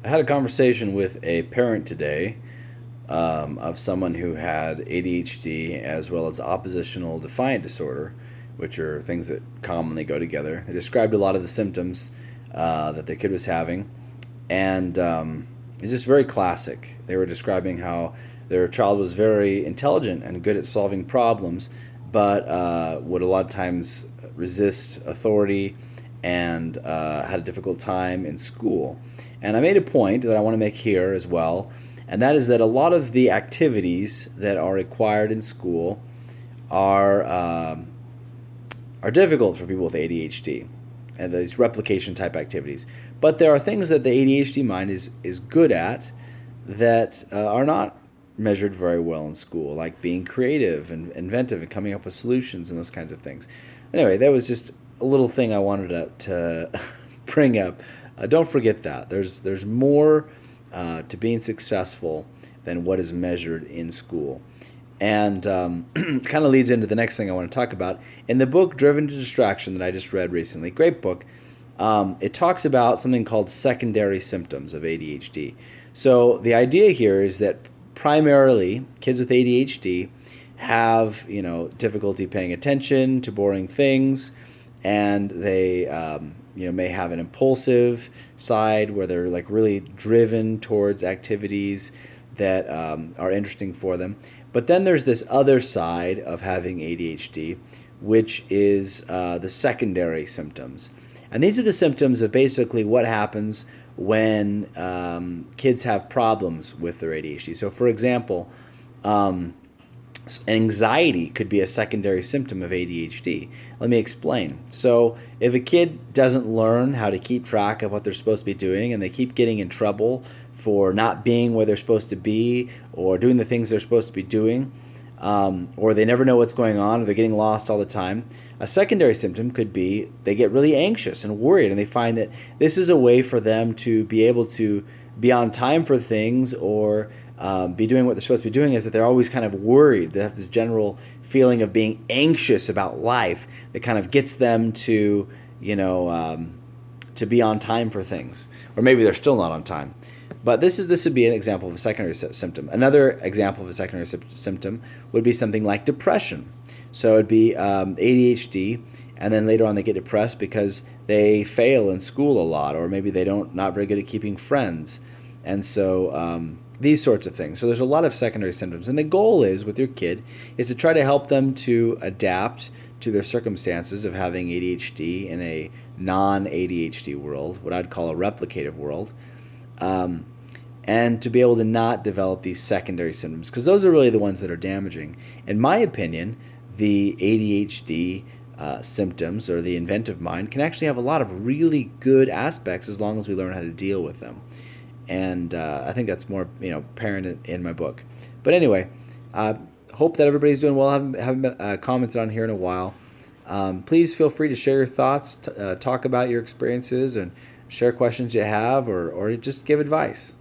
I had a conversation with a parent today of someone who had ADHD as well as oppositional defiant disorder, which are things that commonly go together. They described a lot of the symptoms that their kid was having, and it's just very classic. They were describing how their child was very intelligent and good at solving problems, but would a lot of times resist authority and had a difficult time in school. And I made a point that I want to make here as well, and that is that a lot of the activities that are required in school are are difficult for people with ADHD and these replication type activities. But there are things that the ADHD mind is good at that are not measured very well in school, like being creative and inventive and coming up with solutions and those kinds of things. Anyway, that was just a little thing I wanted to bring up. Don't forget that there's more to being successful than what is measured in school. And kind of leads into the next thing I want to talk about. In the book Driven to Distraction that I just read recently, great book, it talks about something called secondary symptoms of ADHD. So the idea here is that primarily kids with ADHD have difficulty paying attention to boring things, and they may have an impulsive side where they're like really driven towards activities that are interesting for them. But then there's this other side of having ADHD, which is the secondary symptoms. And these are the symptoms of basically what happens when kids have problems with their ADHD. So, for example, anxiety could be a secondary symptom of ADHD. Let me explain. So, if a kid doesn't learn how to keep track of what they're supposed to be doing and they keep getting in trouble for not being where they're supposed to be or doing the things they're supposed to be doing, or they never know what's going on, or they're getting lost all the time, a secondary symptom could be they get really anxious and worried, and they find that this is a way for them to be able to be on time for things or be doing what they're supposed to be doing, is that they're always kind of worried. They have this general feeling of being anxious about life that kind of gets them to, to be on time for things. Or maybe they're still not on time. But this would be an example of a secondary symptom. Another example of a secondary symptom would be something like depression. So it would be ADHD, and then later on they get depressed because they fail in school a lot, or maybe they not very good at keeping friends, and so these sorts of things. So there's a lot of secondary symptoms, and the goal is with your kid is to try to help them to adapt to their circumstances of having ADHD in a non-ADHD world, what I'd call a replicative world. And to be able to not develop these secondary symptoms, because those are really the ones that are damaging. In my opinion, the ADHD symptoms or the inventive mind can actually have a lot of really good aspects as long as we learn how to deal with them. And I think that's more apparent in my book. But anyway, hope that everybody's doing well. I haven't been commented on here in a while. Please feel free to share your thoughts, talk about your experiences, and share questions you have, or just give advice.